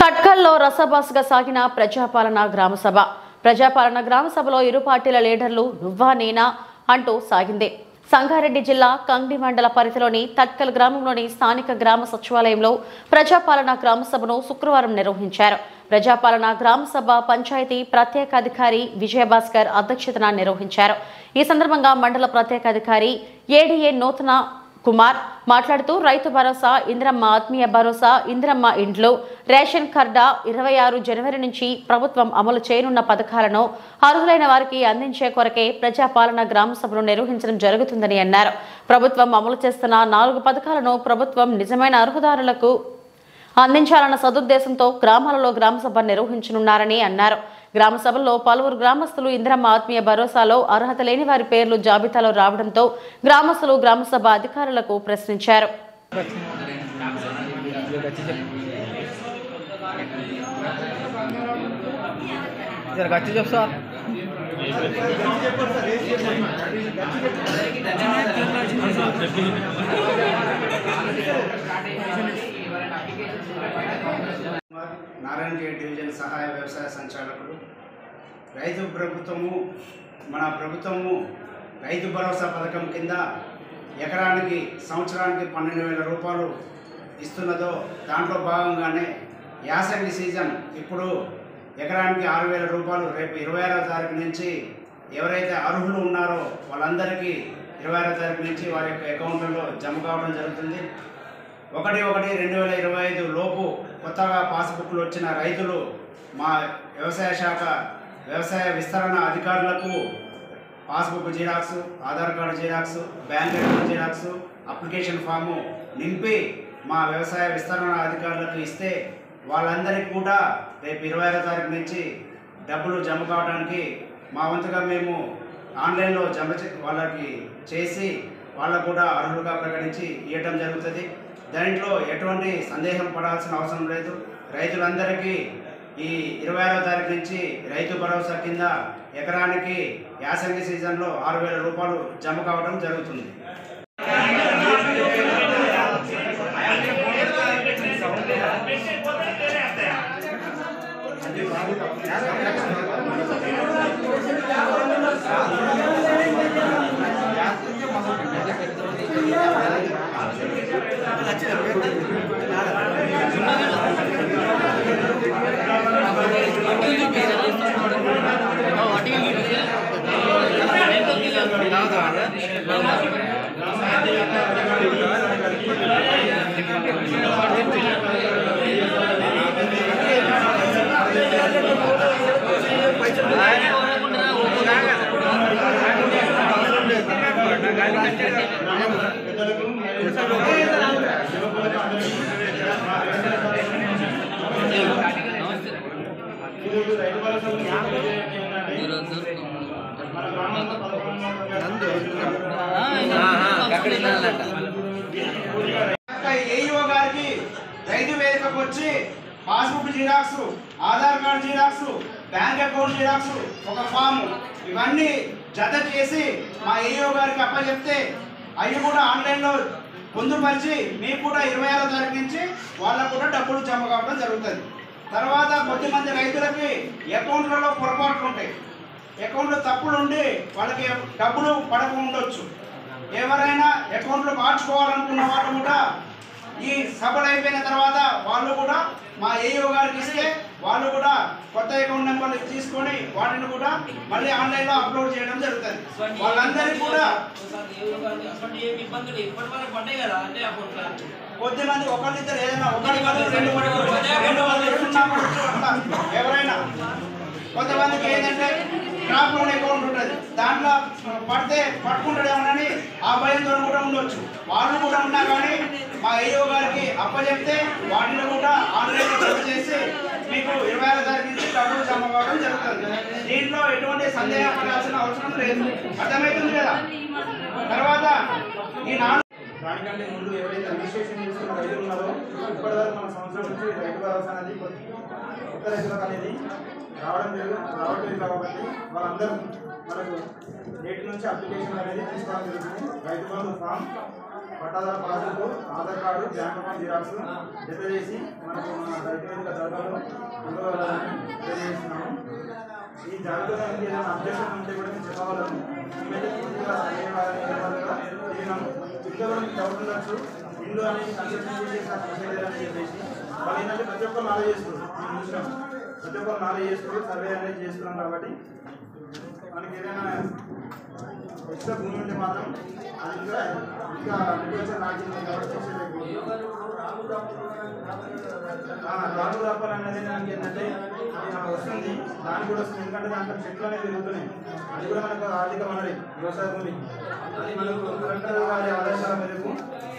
కట్కల్లో రసబాసుగా సాగిన ప్రజాపాలన గ్రామ సభలో ఇరు పార్టీల లీడర్లు నువ్వా నేనా అంటూ సాగింది. సంగారెడ్డి జిల్లా కంగ్డి మండల పరిధిలోని తట్కల్ గ్రామంలోని స్థానిక గ్రామ సచివాలయంలో ప్రజాపాలన గ్రామ సభను శుక్రవారం నిర్వహించారు. ప్రజాపాలన గ్రామ సభ పంచాయతీ ప్రత్యేకాధికారి విజయభాస్కర్ అధ్యక్షతన నిర్వహించారు. ఈ సందర్భంగా మండల ప్రత్యేకాధికారి ఏడీఏ నూతన కుమార్ మాట్లాడుతూ రైతు భరోసా, ఇందిరమ్మ ఆత్మీయ భరోసా, ఇందిరమ్మ ఇండ్లు, రేషన్ కార్డు 26 జనవరి నుంచి ప్రభుత్వం అమలు చేయనున్న పథకాలను అర్హులైన వారికి అందించే కొరకే ప్రజాపాలన గ్రామ సభను నిర్వహించడం జరుగుతుందని అన్నారు. ప్రభుత్వం అమలు చేస్తున్న 4 పథకాలను ప్రభుత్వం నిజమైన అర్హుదారులకు అందించాలన్న సదుద్దేశంతో గ్రామాలలో గ్రామ సభ నిర్వహించనున్నారని అన్నారు. గ్రామ సభల్లో పలువురు గ్రామస్తులు ఇందిరమ్మ ఆత్మీయ భరోసాలో అర్హత లేని వారి పేర్లు జాబితాలో రావడంతో గ్రామస్తులు గ్రామ సభ అధికారులకు ప్రశ్నించారు. నారాయణగేట్ డివిజన్ సహాయ వ్యవసాయ సంచాలకుడు. మన ప్రభుత్వము రైతు భరోసా పథకం కింద ఎకరానికి సంవత్సరానికి 12,000 రూపాయలు ఇస్తున్నదో దాంట్లో భాగంగానే యాసంగి సీజన్ ఇప్పుడు ఎకరానికి 6,000 రూపాయలు రేపు 26వ తారీఖు నుంచి ఎవరైతే అర్హులు ఉన్నారో వాళ్ళందరికీ 26వ తారీఖు నుంచి వారి యొక్క అకౌంట్లలో జమ కావడం జరుగుతుంది. 1/1/2025 లోపు కొత్తగా పాస్బుక్లు వచ్చిన రైతులు మా వ్యవసాయ శాఖ వ్యవసాయ విస్తరణ అధికారులకు passbook xerox, Aadhaar card xerox, bank account xerox, application form నింపి మా వ్యవసాయ విస్తరణ అధికారులకు ఇస్తే వాళ్ళందరికీ కూడా రేపు 26వ తారీఖు నుంచి డబ్బులు జమ కావడానికి మా వంతుగా మేము ఆన్లైన్లో వాళ్ళకి చేసి వాళ్ళకు కూడా అర్హులుగా ప్రకటించి ఇవ్వటం జరుగుతుంది. దాంట్లో ఎటువంటి సందేహం పడాల్సిన అవసరం లేదు. రైతులందరికీ ఈ 26వ తారీఖు నుంచి రైతు భరోసా కింద ఎకరానికి యాసంగి సీజన్లో 6,000 రూపాయలు జమ కావడం జరుగుతుంది. ఏఈఓ గారికి రైతు వేదికకు వచ్చి passbook xerox, Aadhaar card xerox, bank account xerox, ఒక ఫాము ఇవన్నీ జత చేసి మా ఏఈఓ గారికి అప్పచెప్తే అవి కూడా ఆన్లైన్లో పొందుపరిచి మీకు కూడా 26వ తారీఖు నుంచి వాళ్ళకు కూడా డబ్బులు జమ కావడం జరుగుతుంది. తర్వాత కొద్దిమంది రైతులకి అకౌంట్లలో పొరపాట్లు ఉంటాయి. అకౌంట్లో తప్పులు ఉండి వాళ్ళకి డబ్బులు పడక ఉండొచ్చు. ఎవరైనా అకౌంట్లు మార్చుకోవాలనుకున్న వాళ్ళు కూడా ఈ సభలు అయిపోయిన తర్వాత వాళ్ళు కూడా మా ఏఈఓ గారికి ఇస్తే వాళ్ళు కూడా కొత్త అకౌంట్ నెంబర్లు తీసుకొని వాటిని కూడా మళ్ళీ ఆన్లైన్లో అప్లోడ్ చేయడం జరుగుతుంది. వాళ్ళందరికీ కూడా కొద్దిమంది ఒకరిద్దరు ఏదైనా ఎవరైనా కొంతమందికి ఏంటంటే క్రాప్ లోన్ అకౌంట్ ఉంటుంది, దాంట్లో పడితే పట్టుకుంటాడేమోనని ఆ భయంతో కూడా ఉండొచ్చు. వాళ్ళు కూడా ఉన్నా కానీ మా ఏఈఓ గారికి అప్పచెప్తే వాటిని కూడా ఆన్లైన్లో జమ చేసి మీకు 26వ తారీఖు నుంచి డబ్బులు జమ కావడం జరుగుతుంది. దీంట్లో ఎటువంటి సందేహపడాల్సిన అవసరం లేదు. అర్థమవుతుంది కదా. తర్వాత ఈ దానికంటే ముందు ఎవరైతే రిజిస్ట్రేషన్ చేసుకున్న రైతులు ఉన్నారో ఇప్పటివరకు మన సంవత్సరం నుంచి రైతు భరోసా అనేది కొత్త రైతులకు అనేది రావట్లేదు కాబట్టి వాళ్ళందరూ మనకు నేటి నుంచి అప్లికేషన్ అనేది తీసుకోవడం జరుగుతుంది. రైతు బంధు ఫామ్ పట్టాదారు passbook, Aadhaar card, bank account xerox జత చేసి మనకు మన రైతు వేదిక జాబితాలో అందుకోవాలని తెలియజేస్తున్నాము. ఈ జాబితాలో ఏదైనా అబ్జెక్షన్ ఉంటే కూడా మేము చెప్పగలము. మేమైతే పూర్తిగా సరైనగా తిరిగినాము. ఇంకా కూడా మీకు డౌట్ ఉండొచ్చు, ఇల్లు అనేది కన్స్ట్రక్షన్ చేసేదని చెప్పేసి వాళ్ళు ఏంటంటే ప్రతి ఒక్కరు నాలెడ్జ్ చేస్తారు. మేము చూసినాం, ప్రతి ఒక్కరు నాలెడ్జ్ చేస్తారు, సర్వే అనేది చేస్తున్నాం. కాబట్టి మనకి ఏదైనా ఎక్స్ట్రా భూమి ఉంటే మాత్రం అది ఇంకా అగ్రికల్చర్ రాజ్యం కాబట్టి రాగు రప్పాలు అనేది మనకి ఏంటంటే అది వస్తుంది, దానికి కూడా వస్తుంది. ఎందుకంటే దాంట్లో చెట్లు అనేది పెరుగుతున్నాయి, అది కూడా మనకు ఆర్థిక వనరు వ్యవసాయ భూమి. అది మనకు కలెక్టర్ వారి ఆదేశాల మేరకు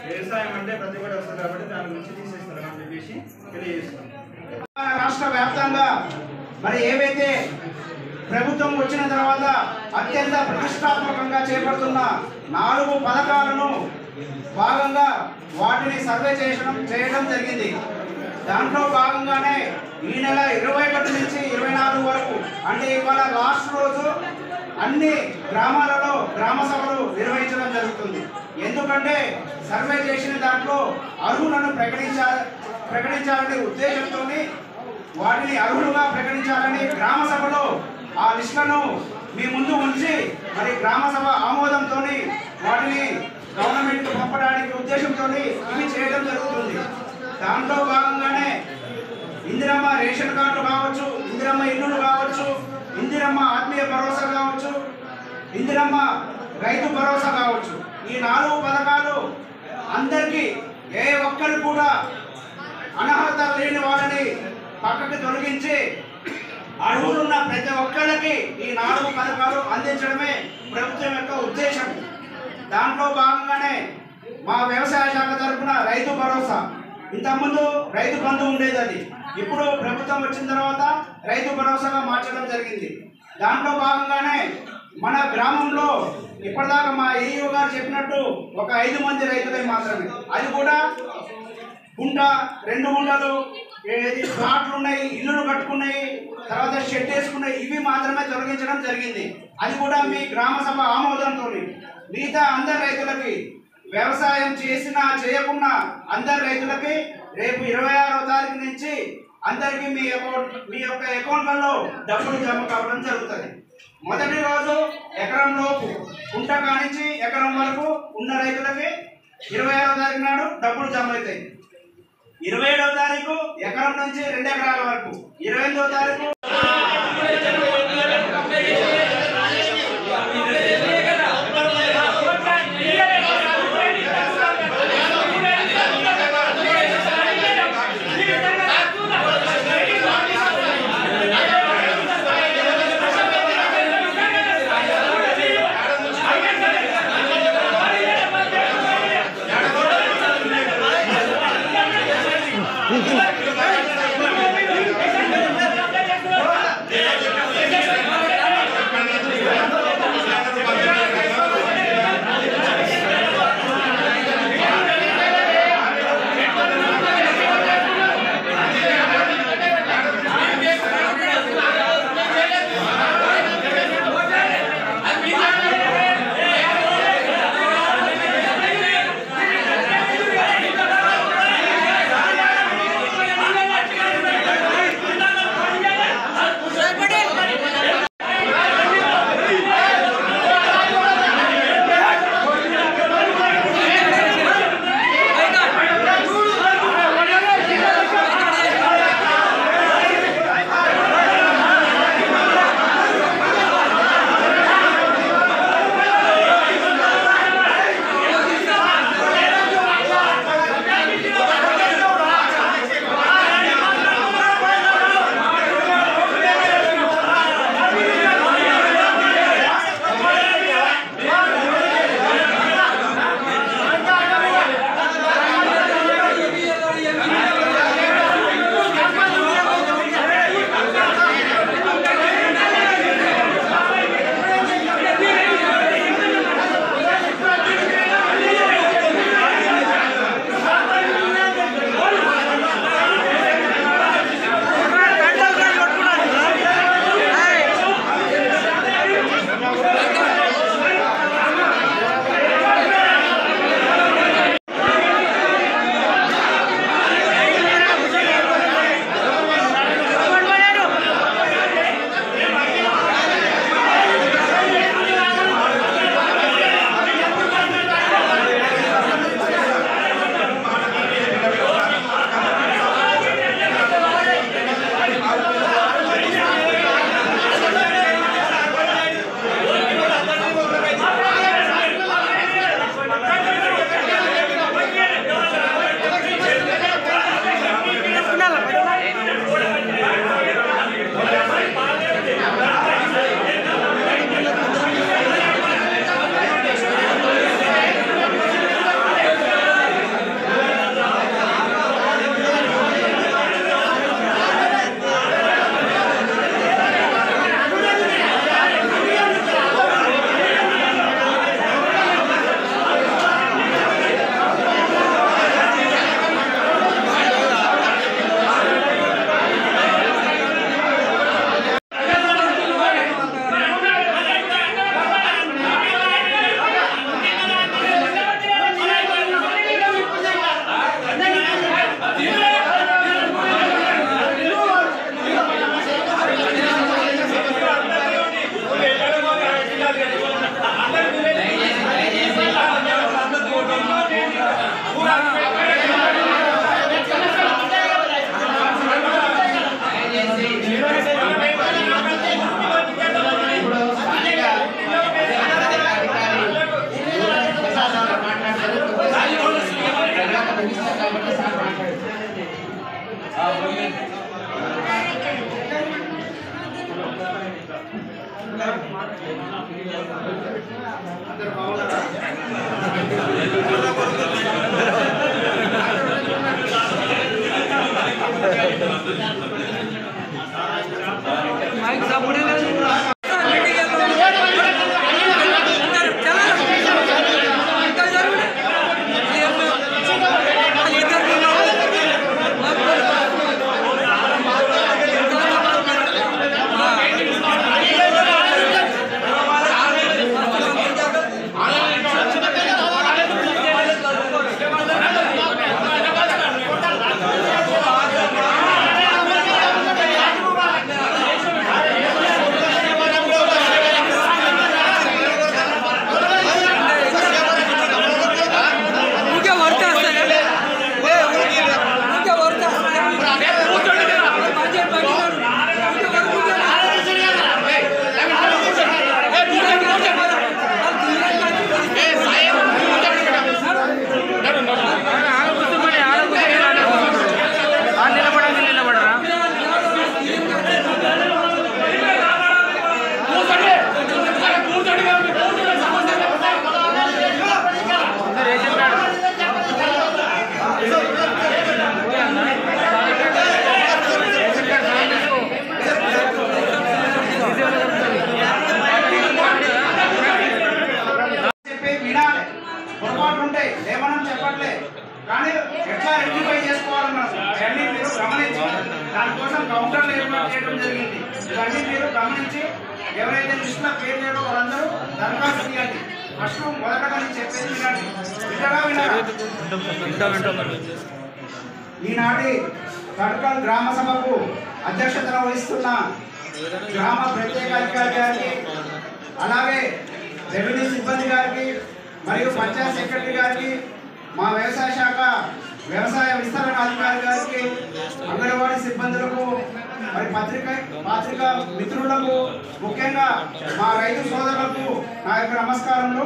వ్యవసాయం అంటే ప్రతి ఒక్కటి వస్తుంది కాబట్టి దాని గురించి తీసేస్తారని చెప్పేసి తెలియజేస్తాం. రాష్ట్ర వ్యాప్తంగా మరి ఏవైతే ప్రభుత్వం వచ్చిన తర్వాత అత్యంత ప్రతిష్టాత్మకంగా చేపడుతున్న 4 పథకాలను భాగంగా వాటిని సర్వే చేయడం జరిగింది. దాంట్లో భాగంగానే ఈ నెల 21 నుంచి 24 వరకు అంటే ఇవాళ లాస్ట్ రోజు అన్ని గ్రామాలలో గ్రామ సభలు నిర్వహించడం జరుగుతుంది. ఎందుకంటే సర్వే చేసిన దాంట్లో అర్హులను ప్రకటించాలనే ఉద్దేశంతో వాటిని అర్హులుగా ప్రకటించాలని గ్రామ సభలో ఆ లిస్టులను మీ ముందు ఉంచి మరి గ్రామ సభ ఆమోదంతో వాటిని గవర్నమెంట్కి పంపడానికి ఉద్దేశంతో ఇవి చేయడం జరుగుతుంది. దాంట్లో భాగంగానే ఇందిరమ్మ రేషన్ కార్డులు కావచ్చు, ఇందిరమ్మ ఇల్లులు కావచ్చు, ఇందిరమ్మ ఆత్మీయ భరోసా కావచ్చు, ఇందిరమ్మ రైతు భరోసా కావచ్చు. ఈ 4 పథకాలు అందరికీ ఏ ఒక్కరు కూడా అనర్హత లేని వాళ్ళని పక్కకి తొలగించి అర్హులున్న ప్రతి ఒక్కరికి ఈ 4 పథకాలు అందించడమే ప్రభుత్వం యొక్క ఉద్దేశం. దాంట్లో భాగంగానే మా వ్యవసాయ శాఖ తరఫున రైతు భరోసా, ఇంతకుముందు రైతు బంధు ఉండేది, అది ఇప్పుడు ప్రభుత్వం వచ్చిన తర్వాత రైతు భరోసాగా మార్చడం జరిగింది. దాంట్లో భాగంగానే మన గ్రామంలో ఇప్పటిదాకా మా ఏఈఓ గారు చెప్పినట్టు ఒక 5 మంది రైతులే మాత్రమే, అది కూడా గుంట 2 గుంటలు ప్లాట్లు ఉన్నాయి, ఇల్లులు కట్టుకున్నాయి, తర్వాత షెడ్ వేసుకున్నాయి, ఇవి మాత్రమే తొలగించడం జరిగింది. అది కూడా మీ గ్రామ సభ ఆమోదంతో. మిగతా అందరి రైతులకి వ్యవసాయం చేసినా చేయకుండా అందరి రైతులకి రేపు 26వ తారీఖు నుంచి అందరికీ మీ యొక్క అకౌంట్లలో డబ్బులు జమ కావడం జరుగుతుంది. మొదటి రోజు ఎకరం లోపు గుంట కానించి ఎకరం వరకు ఉన్న రైతులకి 26వ తారీఖు నాడు డబ్బులు జమ అవుతాయి. 27వ తారీఖు ఎకరం నుంచి 2 ఎకరాల వరకు, 28వ తారీఖు అందరు బాగున్నారా? పొరపాట్లు ఉంటాయి, లేవనని చెప్పట్లే, కానీ ఎట్లా రెక్టిఫై చేసుకోవాలి మనం అవన్నీ మీరు గమనించి దానికోసం కౌంటర్లు ఏర్పాటు చేయడం జరిగింది. ఇవన్నీ మీరు గమనించి ఎవరైతే లిస్టులో పేరు లేరో వాళ్ళందరూ దరఖాస్తు చేయండి. ఫస్ట్ మొదటగా నేను చెప్పేది వినండి, ఈనాటి తడ్కల్ గ్రామ సభకు అధ్యక్షతన వహిస్తున్న గ్రామ ప్రత్యేక అధికారి గారికి, అలాగే రెవెన్యూ సిబ్బంది గారికి మరియు పంచాయత్ సెక్రటరీ గారికి, మా వ్యవసాయ శాఖ వ్యవసాయ విస్తరణ అధికారి గారికి, అంగన్వాడీ సిబ్బందులకు, మరి పత్రికా మిత్రులకు, ముఖ్యంగా మా రైతు సోదరులకు నా యొక్క నమస్కారములు.